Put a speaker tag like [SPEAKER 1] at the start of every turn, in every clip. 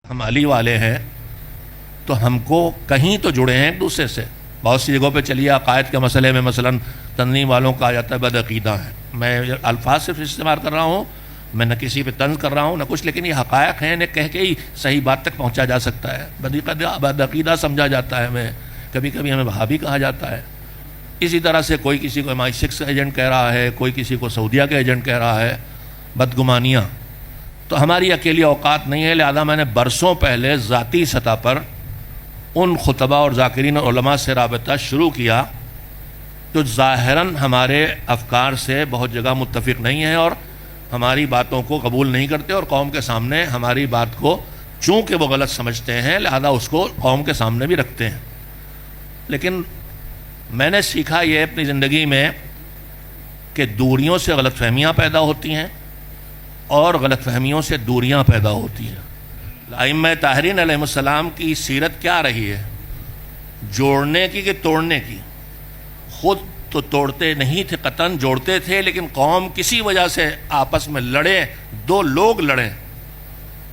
[SPEAKER 1] ہم علی والے ہیں تو ہم کو کہیں تو جڑے ہیں ایک دوسرے سے. بہت سی جگہوں پہ چلیے عقائد کے مسئلے میں مثلا تنظیم والوں کا آتا ہے بد عقیدہ ہے. میں الفاظ صرف استعمال کر رہا ہوں, میں نہ کسی پہ طنز کر رہا ہوں نہ کچھ, لیکن یہ حقائق ہیں, انہیں کہہ کے ہی صحیح بات تک پہنچا جا سکتا ہے. بد عقیدہ سمجھا جاتا ہے ہمیں, کبھی کبھی ہمیں وہابی کہا جاتا ہے. اسی طرح سے کوئی کسی کو MI6 ایجنٹ کہہ رہا ہے, کوئی کسی کو سعودیہ کا ایجنٹ کہہ رہا ہے. بدگمانیاں تو ہماری اکیلی اوقات نہیں ہے, لہذا میں نے برسوں پہلے ذاتی سطح پر ان خطبہ اور ذاکرین اور علماء سے رابطہ شروع کیا جو ظاہراً ہمارے افکار سے بہت جگہ متفق نہیں ہیں اور ہماری باتوں کو قبول نہیں کرتے, اور قوم کے سامنے ہماری بات کو چونکہ وہ غلط سمجھتے ہیں لہذا اس کو قوم کے سامنے بھی رکھتے ہیں. لیکن میں نے سیکھا یہ اپنی زندگی میں کہ دوریوں سے غلط فہمیاں پیدا ہوتی ہیں اور غلط فہمیوں سے دوریاں پیدا ہوتی ہیں. ائمہ طاہرین علیہ السلام کی سیرت کیا رہی ہے؟ جوڑنے کی کہ توڑنے کی؟ خود تو توڑتے نہیں تھے, قطعاً جوڑتے تھے, لیکن قوم کسی وجہ سے آپس میں لڑے, دو لوگ لڑیں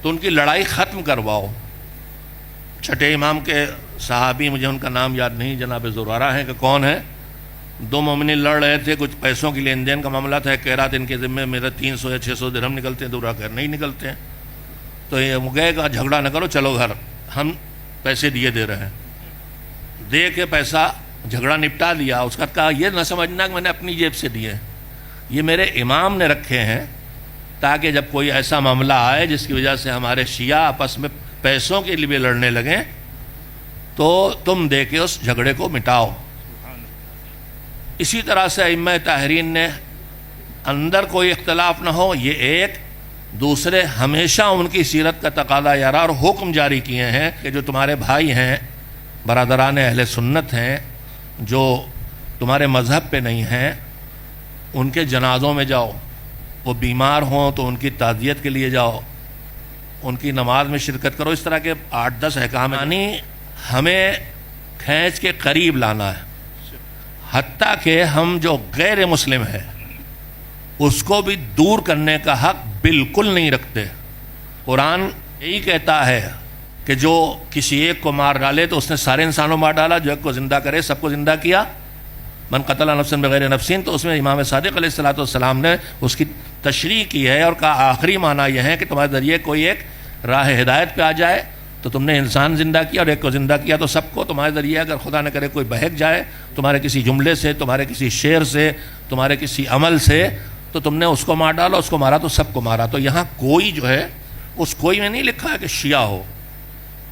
[SPEAKER 1] تو ان کی لڑائی ختم کرواؤ. چھٹے امام کے صحابی, مجھے ان کا نام یاد نہیں, جناب زرارہ ہیں کہ کون ہے, دو مومنین لڑ رہے تھے, کچھ پیسوں کی لین دین کا معاملہ تھا. کہہ رہا تھا ان کے ذمے میرے 300 یا 600 درہم نکلتے ہیں, دوسرا کہہ نہیں نکلتے ہیں. تو یہ گئے کہ جھگڑا نہ کرو, چلو گھر, ہم پیسے دے رہے ہیں. دے کے پیسہ جھگڑا نپٹا دیا. اس کا کہا یہ نہ سمجھنا کہ میں نے اپنی جیب سے دیے, یہ میرے امام نے رکھے ہیں تاکہ جب کوئی ایسا معاملہ آئے جس کی وجہ سے ہمارے شیعہ آپس میں پیسوں کے لیے لڑنے لگیں تو تم دے کے اس جھگڑے کو مٹاؤ. اسی طرح سے ائمہ طاہرین نے اندر کوئی اختلاف نہ ہو, یہ ایک دوسرے ہمیشہ ان کی سیرت کا تقاضا یارا اور حکم جاری کیے ہیں کہ جو تمہارے بھائی ہیں, برادران اہل سنت ہیں, جو تمہارے مذہب پہ نہیں ہیں, ان کے جنازوں میں جاؤ. وہ بیمار ہوں تو ان کی تعزیت کے لیے جاؤ, ان کی نماز میں شرکت کرو. اس طرح کے 8-10 احکام, یعنی ہمیں کھینچ کے قریب لانا ہے. حتیٰ کہ ہم جو غیر مسلم ہیں اس کو بھی دور کرنے کا حق بالکل نہیں رکھتے. قرآن یہی کہتا ہے کہ جو کسی ایک کو مار ڈالے تو اس نے سارے انسانوں مار ڈالا, جو ایک کو زندہ کرے سب کو زندہ کیا. من قتل نفسا بغیر نفس, تو اس میں امام صادق علیہ السلام نے اس کی تشریح کی ہے اور کہا آخری معنی یہ ہے کہ تمہارے ذریعے کوئی ایک راہ ہدایت پہ آ جائے تو تم نے انسان زندہ کیا, اور ایک کو زندہ کیا تو سب کو. تمہارے ذریعے اگر خدا نہ کرے کوئی بہک جائے تمہارے کسی جملے سے, تمہارے کسی شعر سے, تمہارے کسی عمل سے, تو تم نے اس کو مار ڈالا, اس کو مارا تو سب کو مارا. تو یہاں کوئی جو ہے اس کوئی میں نہیں لکھا ہے کہ شیعہ ہو,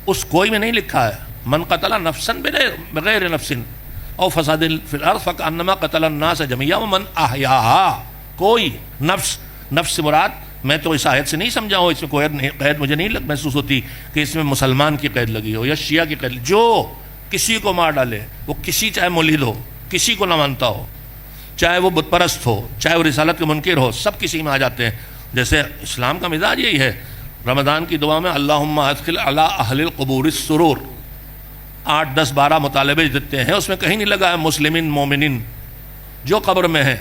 [SPEAKER 1] اس کوئی میں نہیں لکھا ہے من قتل نفسا بغیر نفس او فساد فی الارض فکانما قتل الناس جميعا ومن احیاها. کوئی نفس سے مراد, میں تو اس آیت سے نہیں سمجھا ہوں, اس میں کوئی قید مجھے نہیں محسوس ہوتی کہ اس میں مسلمان کی قید لگی ہو یا شیعہ کی قید. جو کسی کو مار ڈالے, وہ کسی چاہے ملحد ہو, کسی کو نہ مانتا ہو, چاہے وہ بت پرست ہو, چاہے وہ رسالت کے منکر ہو, سب کسی میں آ جاتے ہیں. جیسے اسلام کا مزاج یہی ہے. رمضان کی دعا میں اللہم ادخل علی اہل القبور السرور 8-10-12 مطالبے دیتے ہیں, اس میں کہیں نہیں لگا ہے مسلمین مومنین. جو قبر میں ہیں,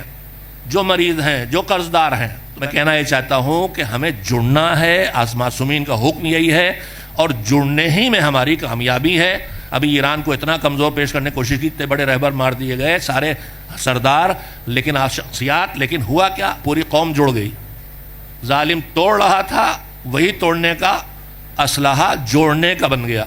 [SPEAKER 1] جو مریض ہیں, جو قرض دار ہیں. میں کہنا یہ چاہتا ہوں کہ ہمیں جڑنا ہے, معصومین کا حکم یہی ہے, اور جڑنے ہی میں ہماری کامیابی ہے. ابھی ایران کو اتنا کمزور پیش کرنے کی کوشش کی, اتنے بڑے رہبر مار دیے گئے, سارے سردار, لیکن شخصیات, لیکن ہوا کیا, پوری قوم جڑ گئی. ظالم توڑ رہا تھا, وہی توڑنے کا اسلحہ جوڑنے کا بن گیا.